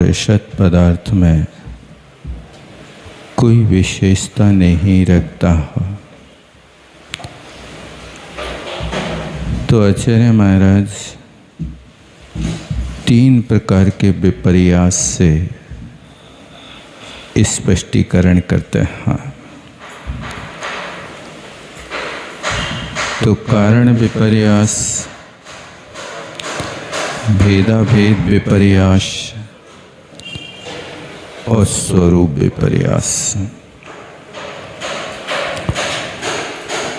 उपनिषद पदार्थ में कोई विशेषता नहीं रखता हो, तो आचार्य महाराज 3 प्रकार के विपर्यास से स्पष्टीकरण करते हैं। तो कारण विपर्यास, भेदाभेद विपर्यास और स्वरूप विपर्यास।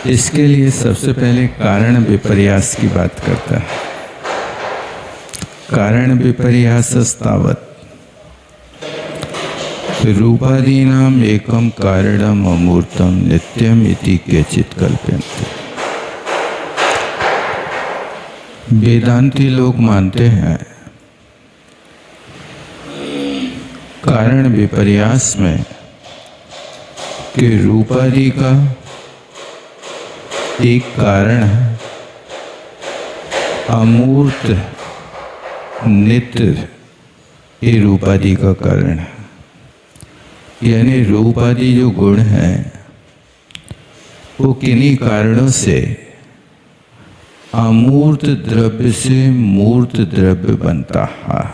इसके लिए सबसे पहले कारण विपर्यास की बात करता है। कारण विपर्यासस्तावत् रूपादीनाम एकम कारणम अमूर्तम नित्यम इति केचित् कल्पयन्ते। वेदांती लोग मानते हैं कारण विपर्यास में कि रूपादि का एक कारण है, अमूर्त नित्य ये रूपादि का कारण है। यानी रूपादि जो गुण है वो किन्हीं कारणों से अमूर्त द्रव्य से मूर्त द्रव्य बनता है,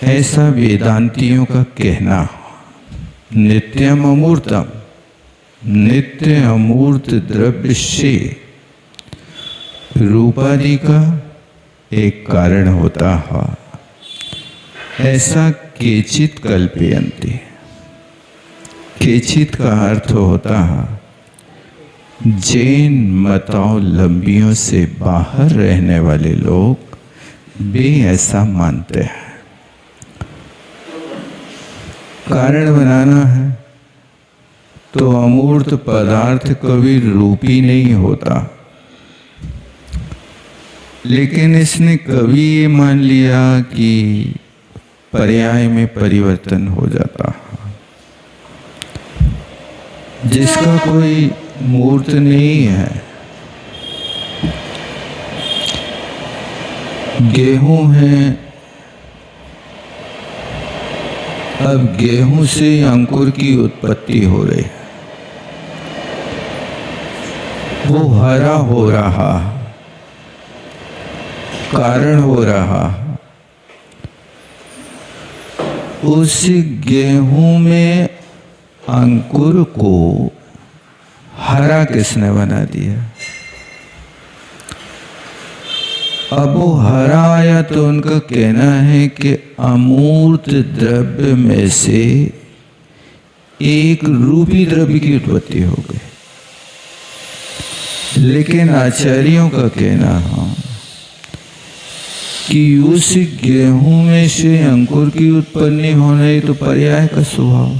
ऐसा वेदांतियों का कहना। नित्यम अमूर्तम, नित्य अमूर्त द्रव्य से रूपादि का एक कारण होता है, ऐसा केचित् कल्पयन्ते। केचित् का अर्थ होता है जैन मतावलंबियों से बाहर रहने वाले लोग वे ऐसा मानते हैं। कारण बनाना है तो अमूर्त पदार्थ कभी रूपी नहीं होता, लेकिन इसने कभी ये मान लिया कि पर्याय में परिवर्तन हो जाता है। जिसका कोई मूर्त नहीं है, गेहूं है, अब गेहूं से अंकुर की उत्पत्ति हो रही है, वो हरा हो रहा, कारण हो रहा। उस गेहूं में अंकुर को हरा किसने बना दिया? अब वो हरा आया तो उनका कहना है कि अमूर्त द्रव्य में से एक रूपी द्रव्य की उत्पत्ति हो गई। लेकिन आचार्यों का कहना है कि उस गेहूं में से अंकुर की उत्पत्ति होना ही तो पर्याय का स्वभाव।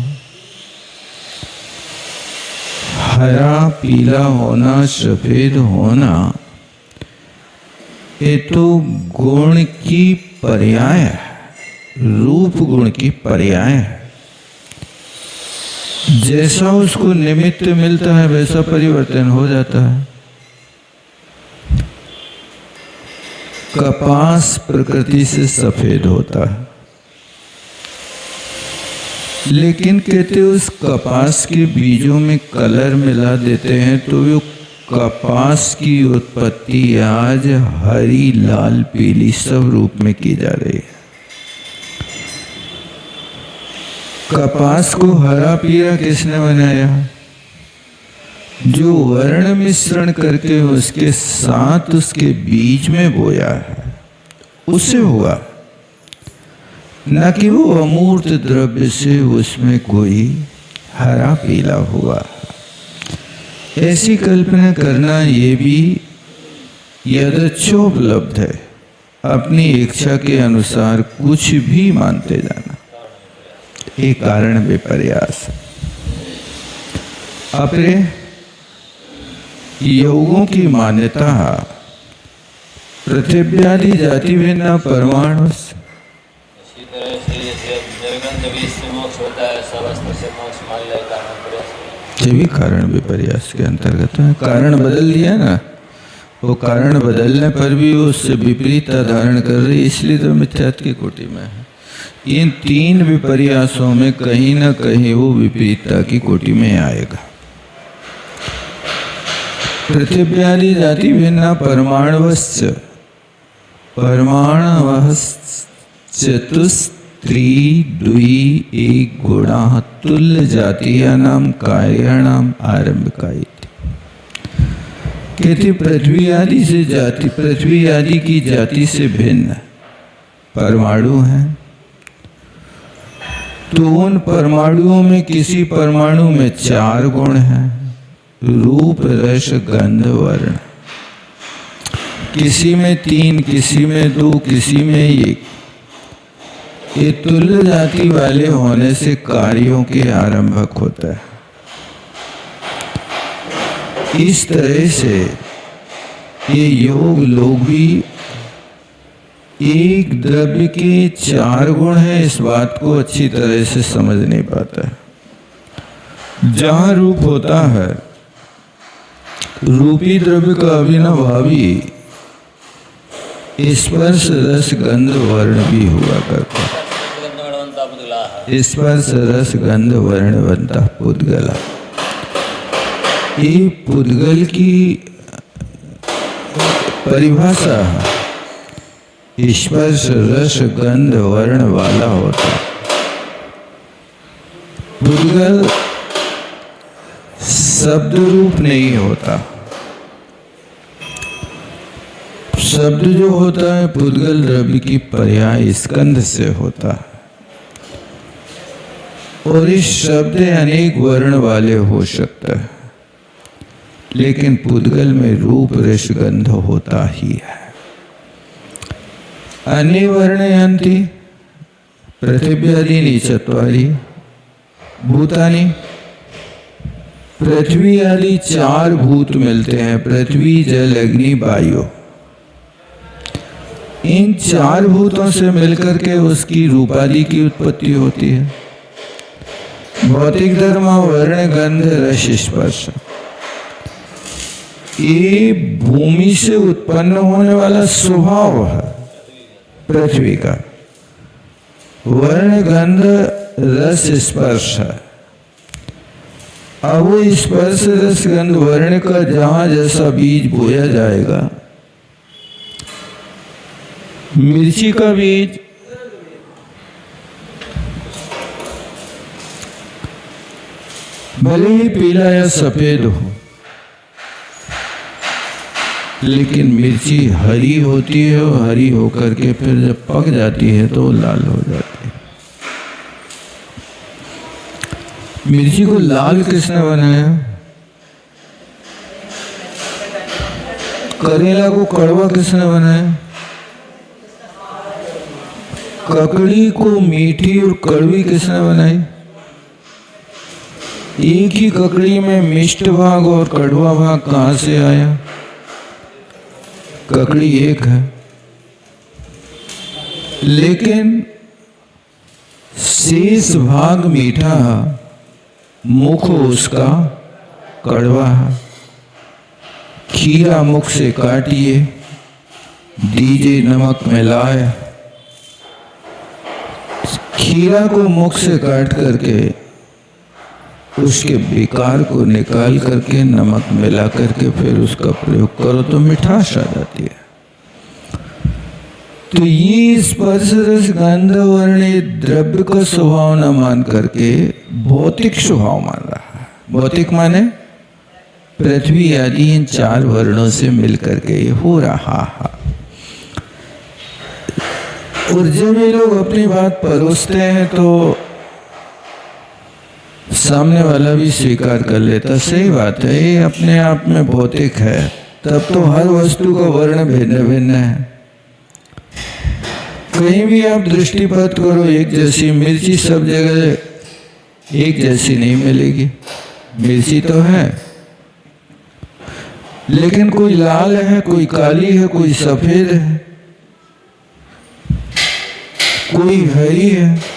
हरा पीला होना, सफेद होना, ये तो गुण की पर्याय है, रूप गुण की पर्याय है। जैसा उसको निमित्त मिलता है वैसा परिवर्तन हो जाता है। कपास प्रकृति से सफेद होता है, लेकिन कहते उस कपास के बीजों में कलर मिला देते हैं तो वो कपास की उत्पत्ति आज हरी, लाल, पीली सब रूप में की जा रही है। कपास को हरा पीला किसने बनाया? जो वर्ण मिश्रण करके उसके साथ उसके बीज में बोया है, उससे हुआ, न कि वो अमूर्त द्रव्य से उसमें कोई हरा पीला हुआ। ऐसी कल्पना करना ये भी यदृच्छोपलब्ध है, अपनी इच्छा के अनुसार कुछ भी मानते जाना, ये कारण विपर्यास। अपने योगों की मान्यता पृथ्व्यादि जाति भिन्न परमाणु ये भी कारण विपर्यास के अंतर्गत है। कारण बदल दिया ना, वो कारण बदलने पर भी उससे विपरीत धारण कर रही, इसलिए तो मिथ्यात्व की कोटि में है। इन तीन विपर्यासों में कहीं न कहीं वो विपरीतता की कोटि में आएगा। पृथिव्यादि जाति भिन्ना परमाणवश्च चतुस्त्री द्वि एक गुणा तुल्य जातीयानाम कार्याणाम आरंभिका। कहते पृथ्वी आदि से जाति, पृथ्वी आदि की जाति से भिन्न परमाणु हैं, तो उन परमाणुओं में किसी परमाणु में 4 गुण हैं, रूप रस गंध वर्ण। किसी में 3, किसी में 2, किसी में 1। ये तुल्य जाति वाले होने से कार्यों के आरंभक होता है। इस तरह से ये योग लोग भी एक द्रव्य के 4 गुण हैं, इस बात को अच्छी तरह से समझ नहीं पाता है। जहां रूप होता है, रूपी द्रव्य का अविनाभावी स्पर्श रस गंध वर्ण भी हुआ करता है। स्पर्श रस गंध वर्ण बनता पुद्गला। ये पुद्गल की परिभाषा है, स्पर्श रस गंध वर्ण वाला होता। पुद्गल शब्द रूप नहीं होता। शब्द जो होता है पुद्गल द्रव्य की पर्याय स्कंध से होता है, और इस शब्द अनेक वर्ण वाले हो सकता है, लेकिन पुद्गल में रूप रस गंध होता ही है। अन्य वर्णयन्ति पृथिव्यादीनि चत्वारि भूतानि। पृथ्वी आदि 4 भूत मिलते हैं, पृथ्वी जल अग्नि वायु। इन 4 भूतों से मिलकर के उसकी रूपादि की उत्पत्ति होती है। भौतिक धर्म वर्ण गंध रस स्पर्श, ये भूमि से उत्पन्न होने वाला स्वभाव है पृथ्वी का। वर्ण गंध रस स्पर्श है। अब वो स्पर्श रस गंध वर्ण का जहां जैसा बीज बोया जाएगा, मिर्ची का बीज भले ही पीला या सफेद हो, लेकिन मिर्ची हरी होती है, और हरी होकर के फिर जब पक जाती है तो लाल हो जाती है। मिर्ची को लाल किसने बनाया? करेला को कड़वा किसने बनाया? ककड़ी को मीठी और कड़वी किसने बनाई? एक ही ककड़ी में मिष्ट भाग और कड़वा भाग कहां से आया? ककड़ी एक है, लेकिन शेष भाग मीठा है, मुख उसका कड़वा है। खीरा मुख से काटिए, दीजिए नमक मिलाए। खीरा को मुख से काट करके उसके विकार को निकाल करके नमक मिला करके फिर उसका प्रयोग करो तो मिठास आ जाती है। तो ये स्पर्श रस गंध वर्ण द्रव्य का स्वभाव न मान करके भौतिक स्वभाव मान रहा है। भौतिक माने पृथ्वी आदि इन 4 वर्णों से मिलकर के हो रहा है। और जब ये लोग अपनी बात परोसते हैं तो सामने वाला भी स्वीकार कर लेता, सही बात है, ये अपने आप में भौतिक है, तब तो हर वस्तु का वर्ण भिन्न भिन्न है। कहीं भी आप दृष्टिपात करो, एक जैसी मिर्ची सब जगह एक जैसी नहीं मिलेगी। मिर्ची तो है, लेकिन कोई लाल है, कोई काली है, कोई सफेद है, कोई हरी है।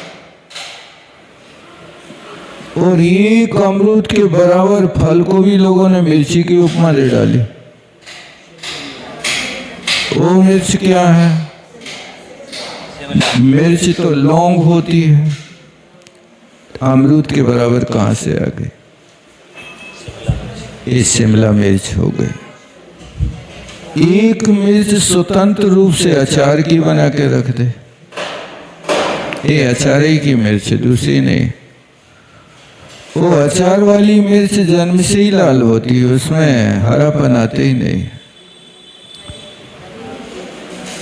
और एक अमरूद के बराबर फल को भी लोगों ने मिर्ची की उपमा दे डाली। वो मिर्च क्या है? मिर्च तो लौंग होती है, अमरूद के बराबर कहाँ से आ गई? ये शिमला मिर्च हो गई। एक मिर्च स्वतंत्र रूप से अचार की बना के रख दे, ये अचार ही की मिर्च, दूसरी नहीं। वो अचार वाली मिर्च जन्म से ही लाल होती है, उसमें हरापन आते ही नहीं।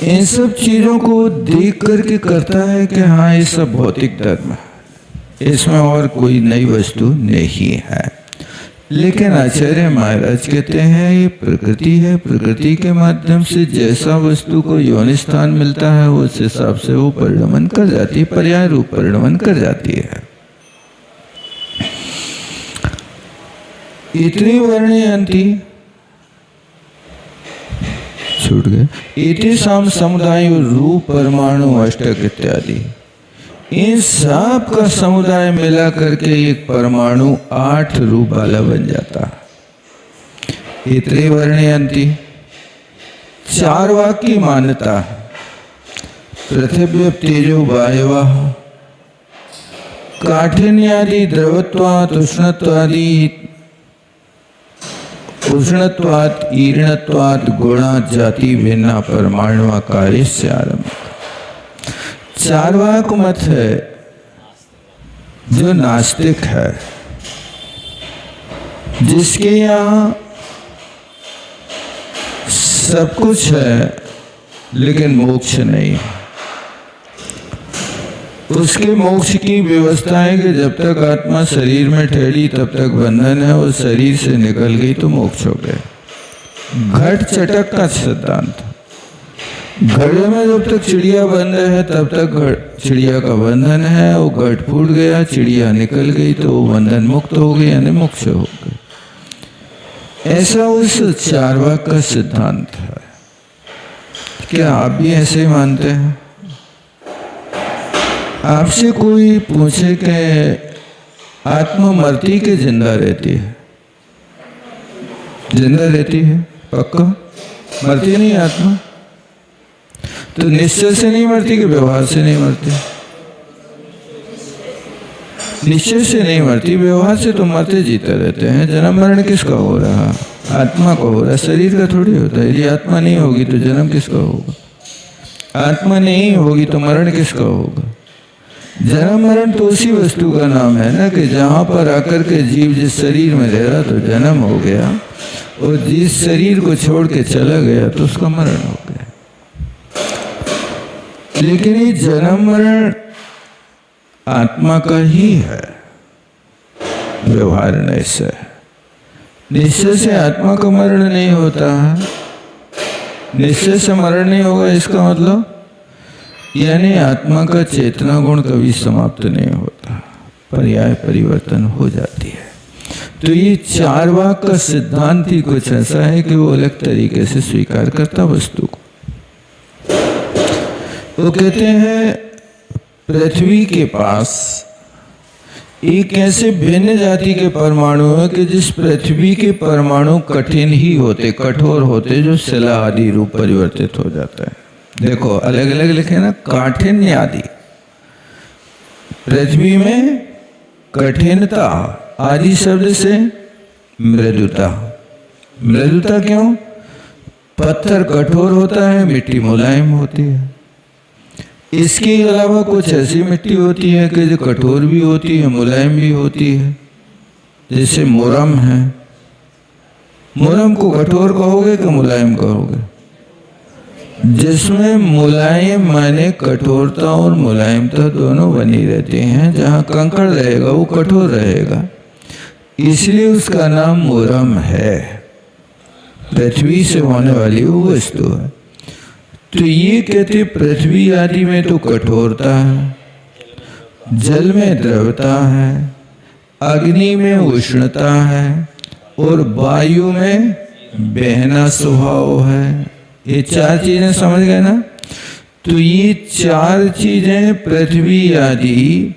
इन सब चीजों को देख करके करता है कि हाँ ये सब भौतिक धर्म है, इसमें और कोई नई वस्तु नहीं है। लेकिन आचार्य महाराज कहते हैं ये प्रकृति है, प्रकृति के माध्यम से जैसा वस्तु को योनि स्थान मिलता है उस हिसाब से वो परिणमन कर जाती है, पर्याय रूप परिणमन कर जाती है। इतनी वर्णयंती छूट गए, इति साम समुदाय रूप परमाणु अष्टक इत्यादि, इन सब का समुदाय मिला करके एक परमाणु 8 रूप वाला बन जाता। इतनी वर्णयंती 4 वाक्य की मान्यता, पृथिव्य तेजो वायवः काठिन्यादि द्रवत्वात् उष्णत्वात् ईर्णत्वात् गुणात् जाति भिन्ना परमाणु कार्यस्य आरंभ। 4 वाक मत है जो नास्तिक है, जिसके यहाँ सब कुछ है लेकिन मोक्ष नहीं है। उसके मोक्ष की व्यवस्था है कि जब तक आत्मा शरीर में ठहरी तब तक बंधन है, और शरीर से निकल गई तो मोक्ष हो गया। घट चटक का सिद्धांत, घड़े में जब तक चिड़िया बंद है तब तक चिड़िया का बंधन है, वो घट फूट गया, चिड़िया निकल गई तो वो बंधन मुक्त हो गई, यानी मोक्ष हो गई। ऐसा उस 4 वाक का सिद्धांत है। क्या आप भी ऐसे ही मानते हैं? आपसे कोई पूछे कि आत्मा मरती कि जिंदा रहती है? जिंदा रहती है पक्का, मरती नहीं आत्मा। तो निश्चय से नहीं मरती कि व्यवहार से नहीं मरती? निश्चय से नहीं मरती, व्यवहार से तो मरते जीते रहते हैं। जन्म मरण किसका हो रहा? आत्मा को हो रहा, शरीर का थोड़ी होता है। यदि आत्मा नहीं होगी तो जन्म किसका होगा? आत्मा नहीं होगी तो मरण किसका होगा? जन्म मरण तो उसी वस्तु का नाम है ना, कि जहां पर आकर के जीव जिस शरीर में रह रहा तो जन्म हो गया, और जिस शरीर को छोड़ के चला गया तो उसका मरण हो गया। लेकिन ये जन्म मरण आत्मा का ही है, व्यवहार निश्चय। निश्चय से आत्मा का मरण नहीं होता है, निश्चय से मरण नहीं होगा। इसका मतलब यानी आत्मा का चेतना गुण कभी समाप्त नहीं होता, पर्याय परिवर्तन हो जाती है। तो ये 4 वाक का सिद्धांत ही कुछ ऐसा है कि वो अलग तरीके से स्वीकार करता वस्तु को। वो कहते हैं पृथ्वी के पास एक ऐसे भिन्न जाति के परमाणु है कि जिस पृथ्वी के परमाणु कठिन ही होते, कठोर होते, जो शिला आदि रूप परिवर्तित हो जाता है। देखो अलग अलग लिखे ना, काठिन्य आदि, पृथ्वी में कठिनता, आदि शब्द से मृदुता। मृदुता क्यों? पत्थर कठोर होता है, मिट्टी मुलायम होती है। इसके अलावा कुछ ऐसी मिट्टी होती है कि जो कठोर भी होती है, मुलायम भी होती है, जैसे मोरम है। मोरम को कठोर कहोगे कि मुलायम कहोगे? जिसमें मुलायम माने कठोरता और मुलायमता दोनों बनी रहती हैं। जहाँ कंकड़ रहेगा वो कठोर रहेगा, इसलिए उसका नाम मोरम है। पृथ्वी से होने वाली वो वस्तु है। तो ये कहते पृथ्वी आदि में तो कठोरता है, जल में द्रवता है, अग्नि में उष्णता है, और वायु में बहना स्वभाव है। ये 4 चीजें समझ गए ना? तो ये 4 चीजें पृथ्वी आदि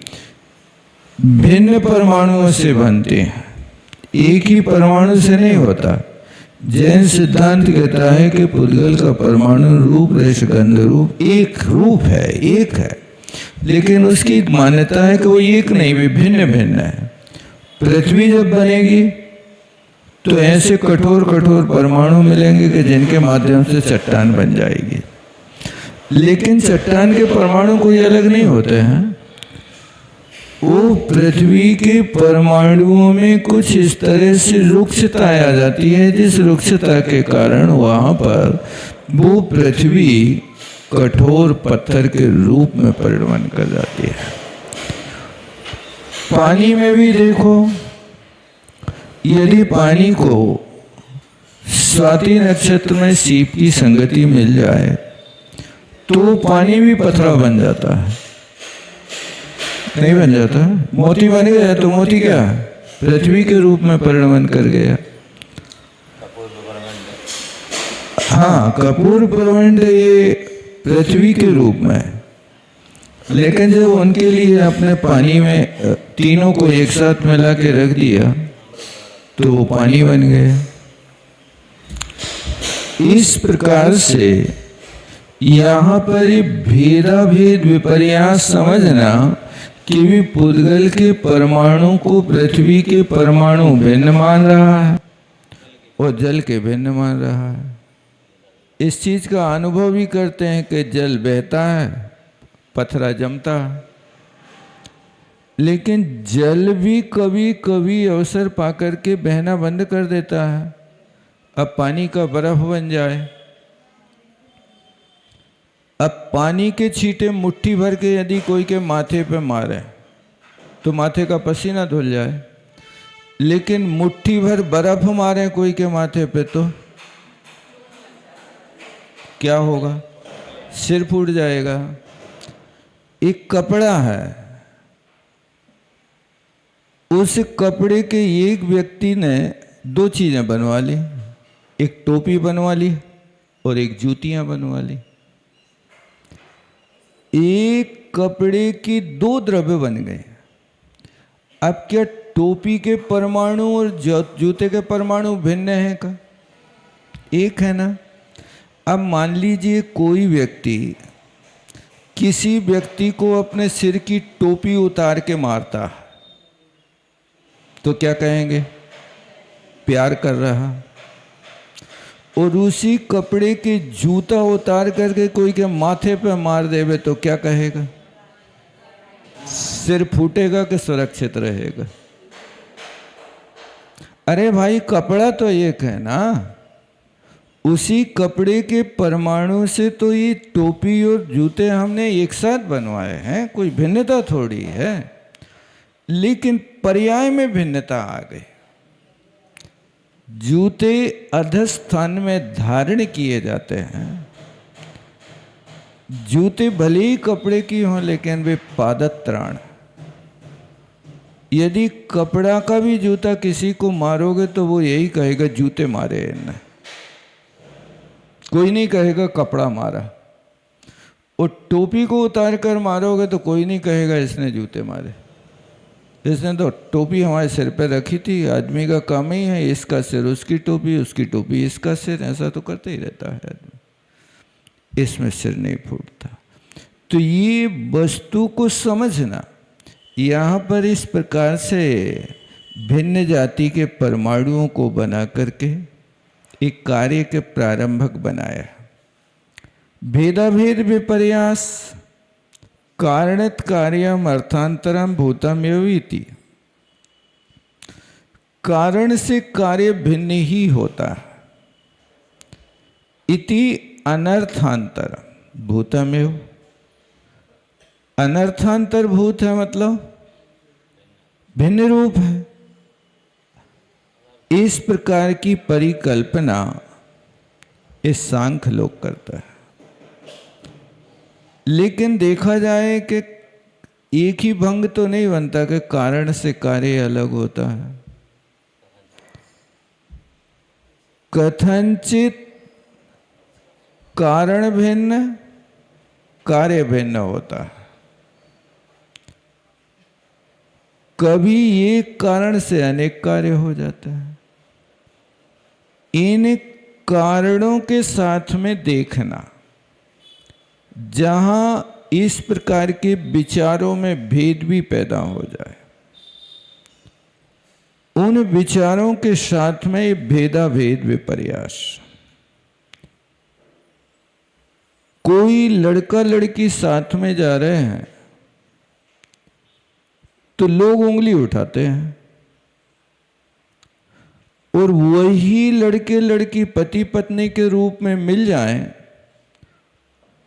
भिन्न परमाणुओं से बनते हैं, एक ही परमाणु से नहीं होता। जैन सिद्धांत कहता है कि पुद्गल का परमाणु रूप रस गंध रूप एक रूप है, एक है, लेकिन उसकी मान्यता है कि वो एक नहीं, विभिन्न भिन्न है। पृथ्वी जब बनेगी तो ऐसे कठोर कठोर परमाणु मिलेंगे कि जिनके माध्यम से चट्टान बन जाएगी, लेकिन चट्टान के परमाणु कोई अलग नहीं होते हैं। वो पृथ्वी के परमाणुओं में कुछ इस तरह से रुक्षता आ जाती है, जिस रुक्षता के कारण वहां पर वो पृथ्वी कठोर पत्थर के रूप में परिणमन कर जाती है। पानी में भी देखो, यदि पानी को स्वाति नक्षत्र में सीप की संगति मिल जाए तो पानी भी पथरा बन जाता है, नहीं बन जाता? मोती बन गया तो मोती क्या पृथ्वी के रूप में परिणमन कर गया। हाँ, कपूर प्रवंड ये पृथ्वी के रूप में, लेकिन जब उनके लिए अपने पानी में तीनों को एक साथ मिला के रख दिया तो वो पानी बन गया। इस प्रकार से यहाँ पर भेदा भेद विपर्यास समझना कि भी पुद्गल के परमाणु को पृथ्वी के परमाणु भिन्न मान रहा है और जल के भिन्न मान रहा है। इस चीज का अनुभव भी करते हैं कि जल बहता है, पथरा जमता है, लेकिन जल भी कभी कभी अवसर पाकर के बहना बंद कर देता है। अब पानी का बर्फ बन जाए, अब पानी के छींटे मुट्ठी भर के यदि कोई के माथे पे मारे तो माथे का पसीना धुल जाए, लेकिन मुट्ठी भर बर्फ मारे कोई के माथे पे तो क्या होगा? सिर फूट जाएगा। एक कपड़ा है, उस कपड़े के एक व्यक्ति ने दो चीजें बनवा ली, एक टोपी बनवा ली और एक जूतियां बनवा ली। एक कपड़े की दो द्रव्य बन गए। अब क्या टोपी के परमाणु और जूते के परमाणु भिन्न हैं का? एक है ना। अब मान लीजिए कोई व्यक्ति किसी व्यक्ति को अपने सिर की टोपी उतार के मारता तो क्या कहेंगे? प्यार कर रहा। और उसी कपड़े के जूता उतार करके कोई के माथे पे मार देवे तो क्या कहेगा? सिर फूटेगा कि सुरक्षित रहेगा? अरे भाई, कपड़ा तो एक है ना। उसी कपड़े के परमाणु से तो ये टोपी और जूते हमने एक साथ बनवाए हैं, कोई भिन्नता थोड़ी है, लेकिन पर्याय में भिन्नता आ गई। जूते अधस्थान में धारण किए जाते हैं। जूते भले ही कपड़े की हों लेकिन वे पादत्राण। यदि कपड़ा का भी जूता किसी को मारोगे तो वो यही कहेगा जूते मारे इन्हें, कोई नहीं कहेगा कपड़ा मारा। और टोपी को उतार कर मारोगे तो कोई नहीं कहेगा इसने जूते मारे, इसने तो टोपी हमारे सिर पे रखी थी। आदमी का काम ही है, इसका सिर उसकी टोपी इसका सिर, ऐसा तो करते ही रहता है आदमी, इसमें सिर नहीं फूटता। तो ये वस्तु को समझना, यहाँ पर इस प्रकार से भिन्न जाति के परमाणुओं को बना करके एक कार्य के प्रारंभक बनाया। भेदाभेद विपर्यास कारणत कार्यम अर्थांतरम भूतम एवं। कारण से कार्य भिन्न ही होता है। इति अनर्थांतर भूतमेव। अनर्थांतर भूत है मतलब भिन्न रूप है। इस प्रकार की परिकल्पना इस सांख्य लोग करता है। लेकिन देखा जाए कि एक ही भंग तो नहीं बनता कि कारण से कार्य अलग होता है। कथनचित कारण भिन्न कार्य भिन्न होता है। कभी एक कारण से अनेक कार्य हो जाता है। इन कारणों के साथ में देखना, जहां इस प्रकार के विचारों में भेद भी पैदा हो जाए, उन विचारों के साथ में ये भेदाभेद विपर्यास। कोई लड़का लड़की साथ में जा रहे हैं तो लोग उंगली उठाते हैं, और वही लड़के लड़की पति पत्नी के रूप में मिल जाएं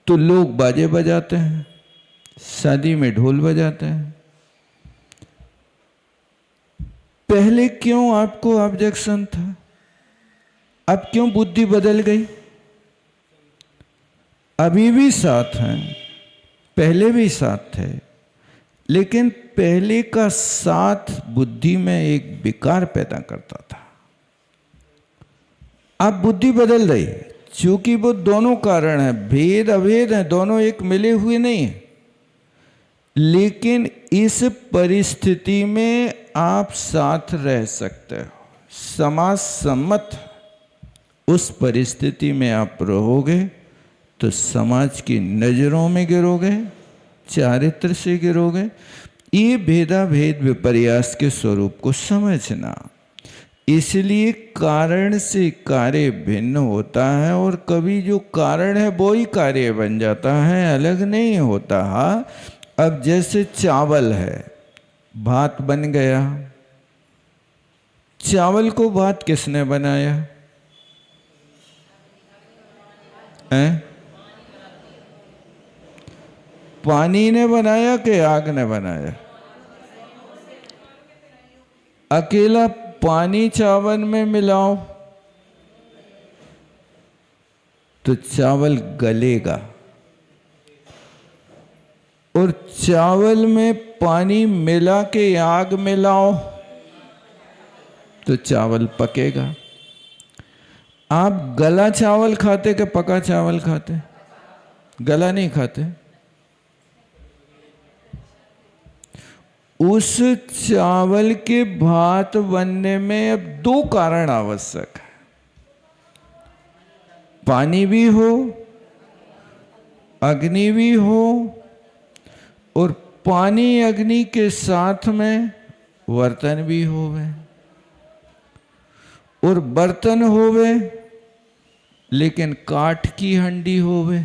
तो लोग बाजे बजाते हैं, शादी में ढोल बजाते हैं। पहले क्यों आपको ऑब्जेक्शन था? अब क्यों बुद्धि बदल गई? अभी भी साथ हैं, पहले भी साथ थे, लेकिन पहले का साथ बुद्धि में एक विकार पैदा करता था। अब बुद्धि बदल रही, क्योंकि वो दोनों कारण हैं, भेद अभेद हैं, दोनों एक मिले हुए नहीं हैं। लेकिन इस परिस्थिति में आप साथ रह सकते हो, समाज सम्मत उस परिस्थिति में आप रहोगे तो समाज की नजरों में गिरोगे, चारित्र से गिरोगे। ये भेदा भेद विपर्यास के स्वरूप को समझना। इसलिए कारण से कार्य भिन्न होता है, और कभी जो कारण है वो ही कार्य बन जाता है, अलग नहीं होता। अब जैसे चावल है, भात बन गया। चावल को भात किसने बनाया है? पानी ने बनाया कि आग ने बनाया? अकेला पानी चावल में मिलाओ तो चावल गलेगा, और चावल में पानी मिला के आग मिलाओ तो चावल पकेगा। आप गला चावल खाते कि पका चावल खाते? गला नहीं खाते। उस चावल के भात बनने में अब दो कारण आवश्यक है, पानी भी हो, अग्नि भी हो, और पानी अग्नि के साथ में बर्तन भी होवे, और बर्तन होवे लेकिन काठ की हंडी होवे।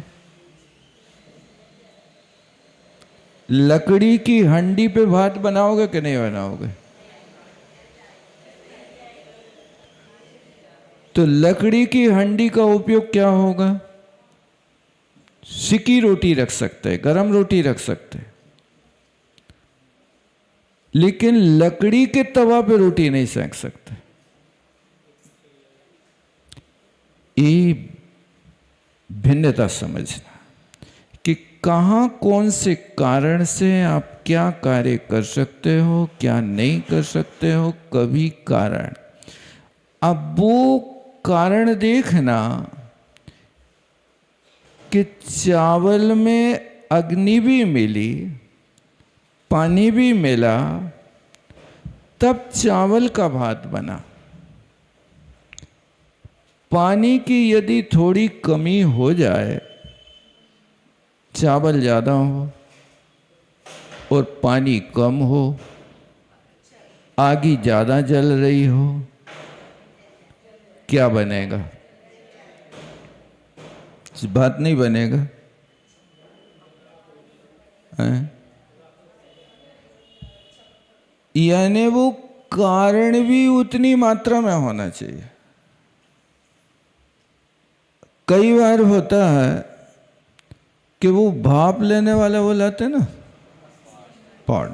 लकड़ी की हंडी पे भात बनाओगे कि नहीं बनाओगे? तो लकड़ी की हंडी का उपयोग क्या होगा? सिकी रोटी रख सकते हैं, गरम रोटी रख सकते हैं, लेकिन लकड़ी के तवा पे रोटी नहीं सेक सकते। ये भिन्नता समझना कि कहाँ कौन से कारण से आप क्या कार्य कर सकते हो, क्या नहीं कर सकते हो। कभी कारण, अब वो कारण देखना कि चावल में अग्नि भी मिली, पानी भी मिला, तब चावल का भात बना। पानी की यदि थोड़ी कमी हो जाए, चावल ज़्यादा हो और पानी कम हो, आगी ज़्यादा जल रही हो, क्या बनेगा? भात नहीं बनेगा। यानी वो कारण भी उतनी मात्रा में होना चाहिए। कई बार होता है कि वो भाप लेने वाला वो लाते ना पॉट,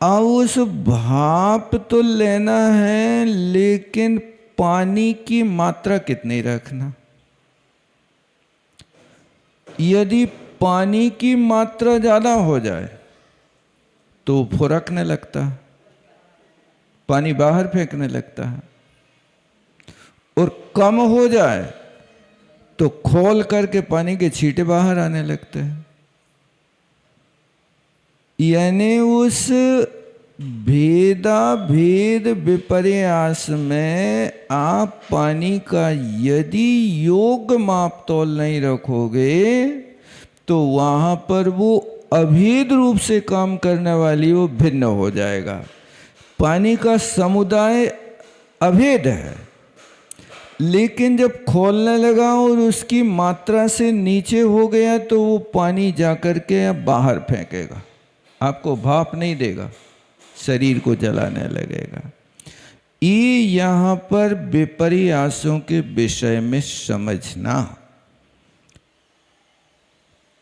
अब उस भाप तो लेना है, लेकिन पानी की मात्रा कितनी रखना। यदि पानी की मात्रा ज़्यादा हो जाए तो फुरकने लगता है, पानी बाहर फेंकने लगता है, और कम हो जाए तो खोल करके पानी के छींटे बाहर आने लगते हैं। यानी उस भेदा भेद विपर्यास में आप पानी का यदि योग माप तौल नहीं रखोगे तो वहां पर वो अभेद रूप से काम करने वाली वो भिन्न हो जाएगा। पानी का समुदाय अभेद है, लेकिन जब खोलने लगा और उसकी मात्रा से नीचे हो गया तो वो पानी जाकर के बाहर फेंकेगा, आपको भाप नहीं देगा, शरीर को जलाने लगेगा। ये यहाँ पर विपर्यासों के विषय में समझना।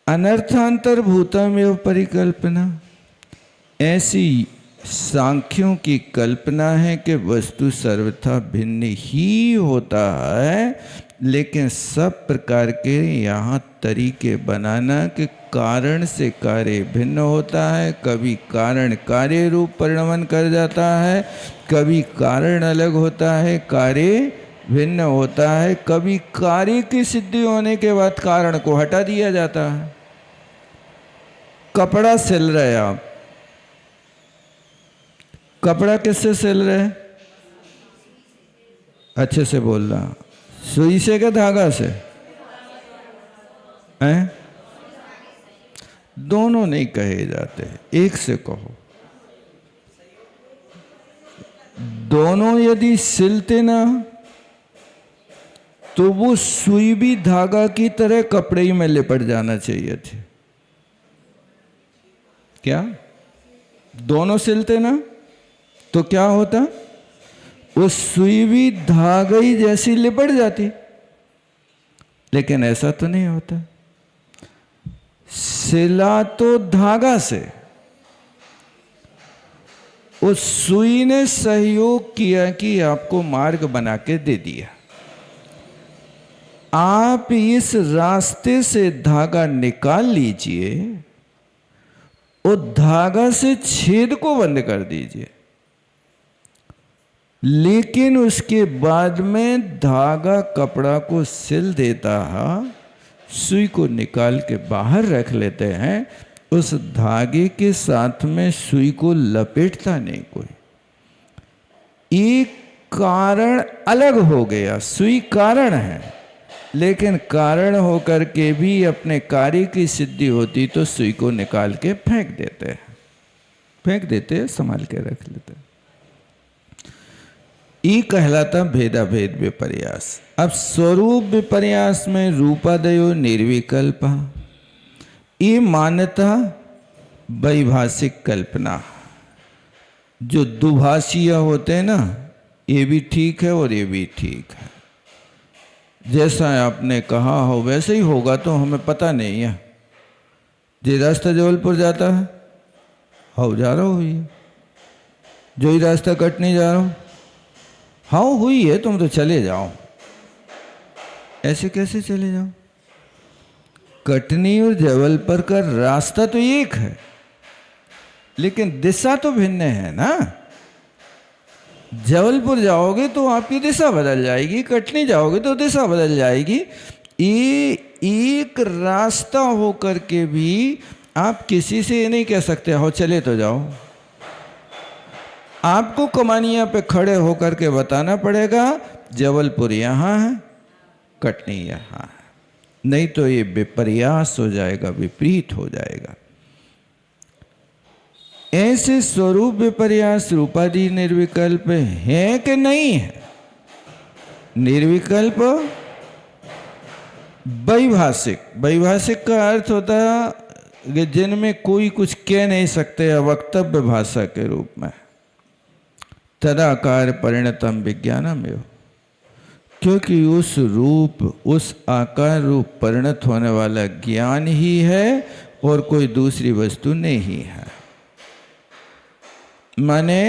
अनर्थांतरभूतमेव परिकल्पना, ऐसी सांख्यों की कल्पना है कि वस्तु सर्वथा भिन्न ही होता है, लेकिन सब प्रकार के यहाँ तरीके बनाना कि कारण से कार्य भिन्न होता है, कभी कारण कार्य रूप परिणमन कर जाता है, कभी कारण अलग होता है, कार्य भिन्न होता है, कभी कार्य की सिद्धि होने के बाद कारण को हटा दिया जाता है। कपड़ा सिल रहे आप, कपड़ा किससे सिल रहे हैं? अच्छे से बोलना। सुई से क्या धागा से? हैं? दोनों नहीं कहे जाते, एक से कहो। दोनों यदि सिलते ना तो वो सुई भी धागा की तरह कपड़े ही में लिपट जाना चाहिए थे। क्या दोनों सिलते ना तो क्या होता? वो सुई भी धागा ही जैसी लिपट जाती, लेकिन ऐसा तो नहीं होता। सिला तो धागा से, उस सुई ने सहयोग किया कि आपको मार्ग बना के दे दिया। आप इस रास्ते से धागा निकाल लीजिए और धागा से छेद को बंद कर दीजिए, लेकिन उसके बाद में धागा कपड़ा को सिल देता है, सुई को निकाल के बाहर रख लेते हैं, उस धागे के साथ में सुई को लपेटता नहीं कोई। एक कारण अलग हो गया, सुई कारण है, लेकिन कारण होकर के भी अपने कार्य की सिद्धि होती तो सुई को निकाल के फेंक देते हैं, संभाल के रख लेते हैं। ये कहलाता भेदा भेद विपर्यास। अब स्वरूप विपर्यास में रूपादयो निर्विकल्प, ये मान्यता वैभाषिक कल्पना। जो दुभाषीय होते हैं ना, ये भी ठीक है और ये भी ठीक है। जैसा आपने कहा हो वैसे ही होगा, तो हमें पता नहीं है। जो रास्ता जबलपुर जाता है, हो जा रहा हो, जो ही रास्ता कटने जा रहा हो, हाँ हुई है, तुम तो चले जाओ। ऐसे कैसे चले जाओ? कटनी और जबलपुर का रास्ता तो एक है, लेकिन दिशा तो भिन्न है ना। जबलपुर जाओगे तो आपकी दिशा बदल जाएगी, कटनी जाओगे तो दिशा बदल जाएगी। ये एक रास्ता होकर के भी आप किसी से ये नहीं कह सकते हो चले तो जाओ। आपको कमानिया पे खड़े होकर के बताना पड़ेगा जबलपुर यहाँ है, कटनी यहाँ है, नहीं तो ये विपर्यास हो जाएगा, विपरीत हो जाएगा। ऐसे स्वरूप विपर्यास रूपादि निर्विकल्प है कि नहीं है? निर्विकल्प वैभाषिक, वैभाषिक का अर्थ होता है कि जिनमें कोई कुछ कह नहीं सकते, वक्तव्य भाषा के रूप में। तदाकार परिणतम विज्ञानम एवं, क्योंकि उस रूप, उस आकार रूप परिणत होने वाला ज्ञान ही है और कोई दूसरी वस्तु नहीं है। माने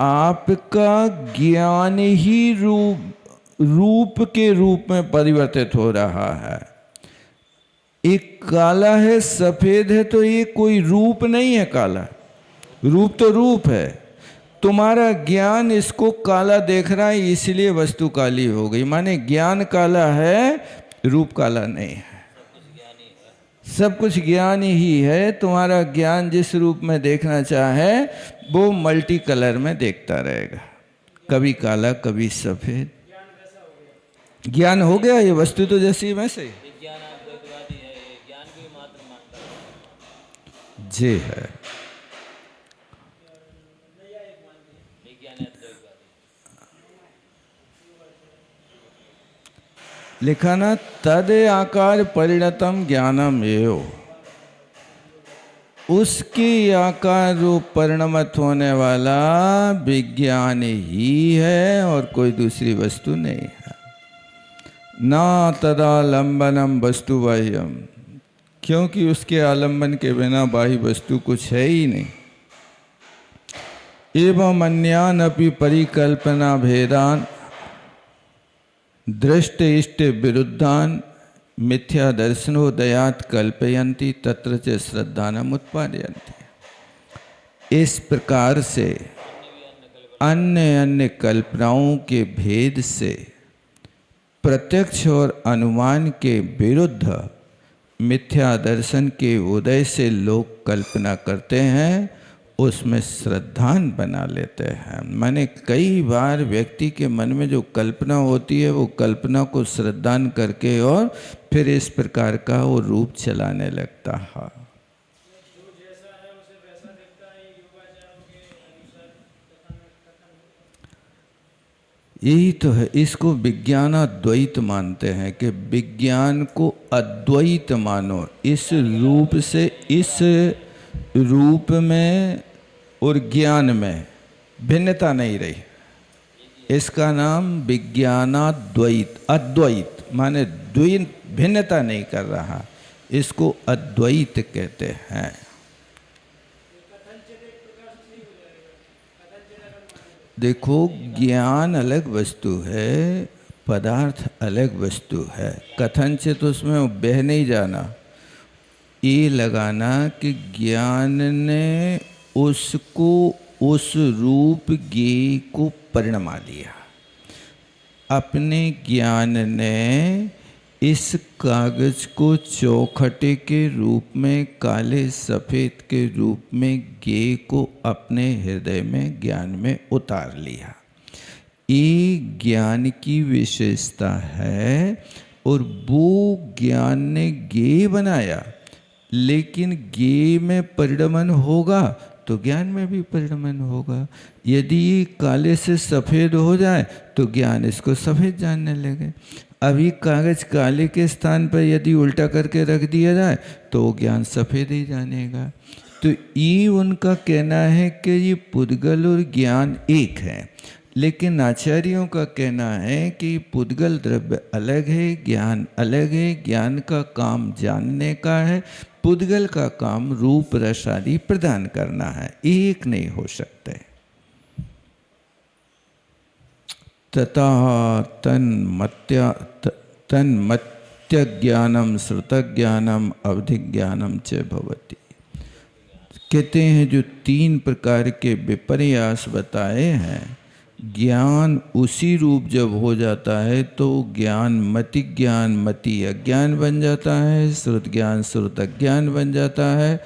आपका ज्ञान ही रूप के रूप में परिवर्तित हो रहा है। एक काला है, सफेद है, तो ये कोई रूप नहीं है काला, रूप तो रूप है। तुम्हारा ज्ञान इसको काला देख रहा है, इसलिए वस्तु काली हो गई। माने ज्ञान काला है, रूप काला नहीं है। सब कुछ ज्ञान ही है। तुम्हारा ज्ञान जिस रूप में देखना चाहे वो मल्टी कलर में देखता रहेगा, कभी काला कभी सफेद। ज्ञान हो गया, ये वस्तु तो जैसी में से जे है। लिखा ना, तद आकार परिणतम ज्ञानम एव, उसकी आकार रूप परिणमत होने वाला विज्ञान ही है और कोई दूसरी वस्तु नहीं है। ना तदालंबनम वस्तु बाह्यम, क्योंकि उसके आलंबन के बिना बाह्य वस्तु कुछ है ही नहीं। एवं अन्यान अपि परिकल्पना भेदान दृष्ट इष्ट विरुद्धान मिथ्या दर्शनोदयात कल्पयन्ति तत्र च श्रद्धानम उत्पादयन्ति। इस प्रकार से अन्य अन्य कल्पनाओं के भेद से प्रत्यक्ष और अनुमान के विरुद्ध मिथ्या दर्शन के उदय से लोग कल्पना करते हैं, उसमें श्रद्धान बना लेते हैं। माने कई बार व्यक्ति के मन में जो कल्पना होती है वो कल्पना को श्रद्धान करके और फिर इस प्रकार का वो रूप चलाने लगता है। यही तो है, इसको विज्ञानाद्वैत मानते हैं कि विज्ञान को अद्वैत मानो। इस रूप से, इस रूप में और ज्ञान में भिन्नता नहीं रही, इसका नाम विज्ञानाद्वैत। अद्वैत माने द्वैत, भिन्नता नहीं कर रहा, इसको अद्वैत कहते हैं। देखो, ज्ञान अलग वस्तु है, पदार्थ अलग वस्तु है। कथनचित उसमें बह नहीं जाना, ये लगाना कि ज्ञान ने उसको उस रूप ज्ञेय को परिणमा दिया। अपने ज्ञान ने इस कागज को चौखटे के रूप में, काले सफ़ेद के रूप में ज्ञेय को अपने हृदय में, ज्ञान में उतार लिया। ये ज्ञान की विशेषता है और वो ज्ञान ने ज्ञेय बनाया। लेकिन ज्ञेय में परिणमन होगा तो ज्ञान में भी परिणमन होगा। यदि काले से सफ़ेद हो जाए तो ज्ञान इसको सफ़ेद जानने लगे। अभी कागज काले के स्थान पर यदि उल्टा करके रख दिया जाए तो ज्ञान सफ़ेद ही जानेगा। तो ये उनका कहना है कि ये पुद्गल और ज्ञान एक है। लेकिन आचार्यों का कहना है कि पुद्गल द्रव्य अलग है, ज्ञान अलग है। ज्ञान का काम जानने का है, पुद्गल का काम रूप रस आदि प्रदान करना है। एक नहीं हो सकते। तथा तन्मत्य ज्ञानम श्रुत ज्ञानम अवधि ज्ञानम च भवति। कहते हैं जो तीन प्रकार के विपर्यास बताए हैं, ज्ञान उसी रूप जब हो जाता है तो ज्ञान मति ज्ञान मति अज्ञान बन जाता है, श्रुत ज्ञान श्रुत अज्ञान बन जाता है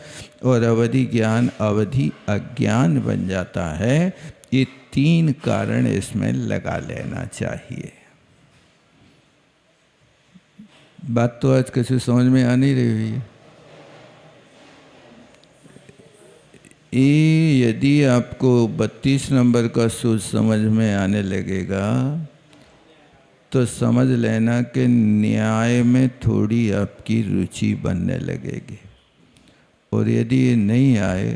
और अवधि ज्ञान अवधि अज्ञान बन जाता है। ये तीन कारण इसमें लगा लेना चाहिए। बात तो आज किसी समझ में आ नहीं रही है। ये यदि आपको 32 नंबर का सूत्र समझ में आने लगेगा तो समझ लेना कि न्याय में थोड़ी आपकी रुचि बनने लगेगी। और यदि ये नहीं आए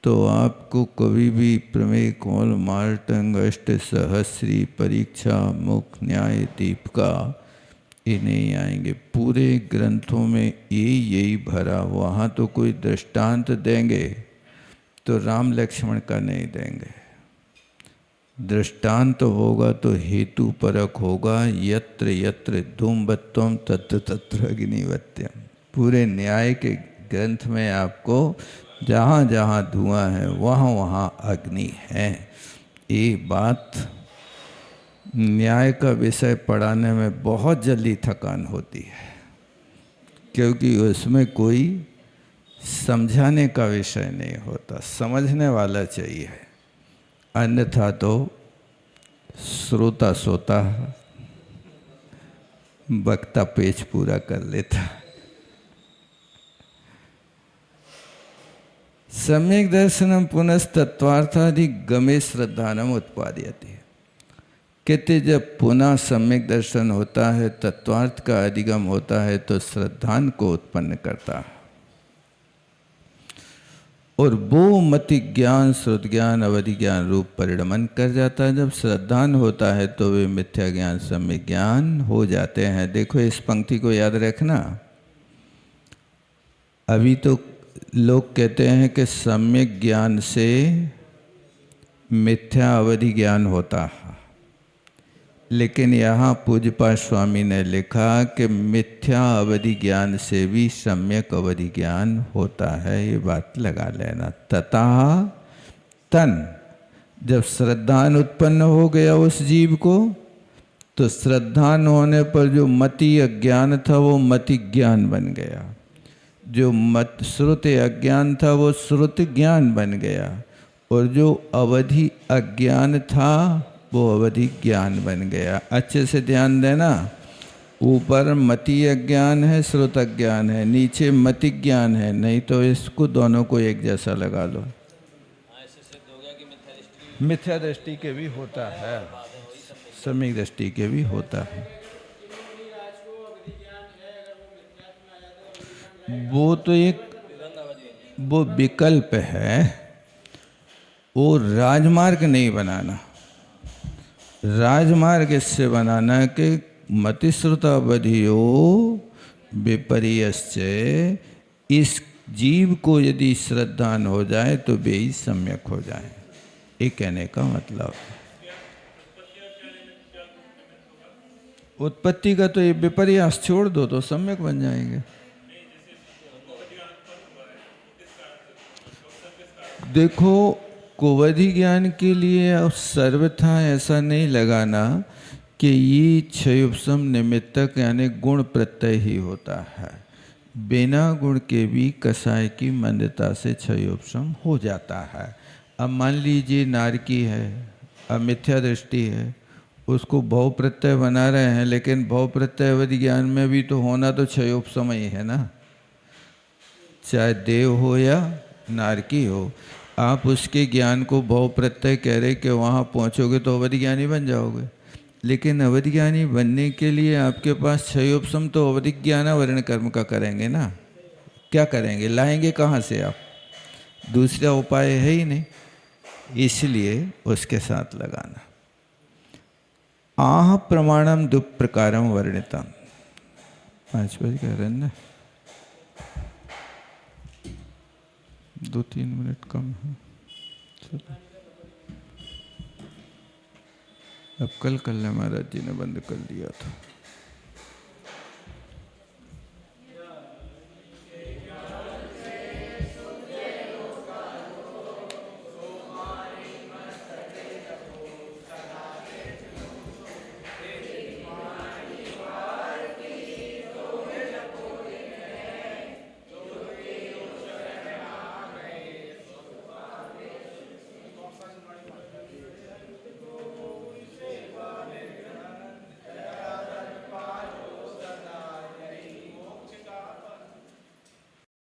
तो आपको कभी भी प्रमेय कौल मार्टंग अष्ट सहस्री परीक्षा मुख न्याय दीपिका ये नहीं आएंगे। पूरे ग्रंथों में यही भरा। वहाँ तो कोई दृष्टांत देंगे तो राम लक्ष्मण का नहीं देंगे। दृष्टांत होगा तो हेतु परक होगा। यत्र यत्र धूमवत्वम तत्र तत्र अग्निवत्यम। पूरे न्याय के ग्रंथ में आपको जहाँ जहाँ धुआं है वहाँ वहाँ अग्नि है। ये बात न्याय का विषय पढ़ाने में बहुत जल्दी थकान होती है क्योंकि उसमें कोई समझाने का विषय नहीं होता, समझने वाला चाहिए, अन्यथा तो श्रोता सोता, वक्ता पेच पूरा कर लेता। सम्यक दर्शनम पुनस्तत्वार्थादि गमे श्रद्धानम उत्पादयति। कहते जब पुनः सम्यक दर्शन होता है, तत्वार्थ का अधिगम होता है, तो श्रद्धान को उत्पन्न करता है। और वो मति ज्ञान, श्रुत ज्ञान, अवधि ज्ञान रूप परिणमन कर जाता है। जब श्रद्धान होता है तो वे मिथ्या ज्ञान, सम्यक ज्ञान हो जाते हैं। देखो इस पंक्ति को याद रखना। अभी तो लोग कहते हैं कि सम्यक ज्ञान से मिथ्या अवधि ज्ञान होता है, लेकिन यहाँ पूज्यपाद स्वामी ने लिखा कि मिथ्या अवधि ज्ञान से भी सम्यक अवधि ज्ञान होता है। ये बात लगा लेना। तथा तन, जब श्रद्धान उत्पन्न हो गया उस जीव को, तो श्रद्धान होने पर जो मति अज्ञान था वो मति ज्ञान बन गया, जो मत श्रुति अज्ञान था वो श्रुति ज्ञान बन गया, और जो अवधि अज्ञान था वो अवधि ज्ञान बन गया। अच्छे से ध्यान देना। ऊपर मति अज्ञान है, श्रुत अज्ञान है, नीचे मति ज्ञान है। नहीं तो इसको दोनों को एक जैसा लगा लो। मिथ्या दृष्टि के भी होता है, सम्यक दृष्टि के भी होता है। वो तो एक वो विकल्प है, वो राजमार्ग नहीं बनाना। राजमार्ग इससे बनाना कि मतिश्रुतावधियो विपर्यस्य, इस जीव को यदि श्रद्धान हो जाए तो वे ही सम्यक हो जाए। ये कहने का मतलब उत्पत्ति का तो ये विपर्यास छोड़ दो तो सम्यक बन जाएंगे। देखो कुवधि ज्ञान के लिए अब सर्वथा ऐसा नहीं लगाना कि ये क्षयोपशम निमित्तक यानी गुण प्रत्यय ही होता है। बिना गुण के भी कसाय की मंदता से क्षयोपशम हो जाता है। अब मान लीजिए नारकी है, अब मिथ्या दृष्टि है, उसको भव प्रत्यय बना रहे हैं, लेकिन भव प्रत्यय अवधि ज्ञान में भी तो होना तो क्षयोपशम ही है ना। चाहे देव हो या नारकी हो, आप उसके ज्ञान को भव प्रत्यय कह रहे कि वहाँ पहुँचोगे तो अवधि ज्ञानी बन जाओगे, लेकिन अवधि ज्ञानी बनने के लिए आपके पास क्षयोपशम तो अवधि ज्ञान वर्ण कर्म का करेंगे ना। क्या करेंगे, लाएंगे कहाँ से आप? दूसरा उपाय है ही नहीं, इसलिए उसके साथ लगाना। आह प्रमाणम दुप्रकारम वर्णितम। 5 बज कह रहे ना, 2-3 मिनट कम है। चलो अब कल महाराज जी ने बंद कर दिया था।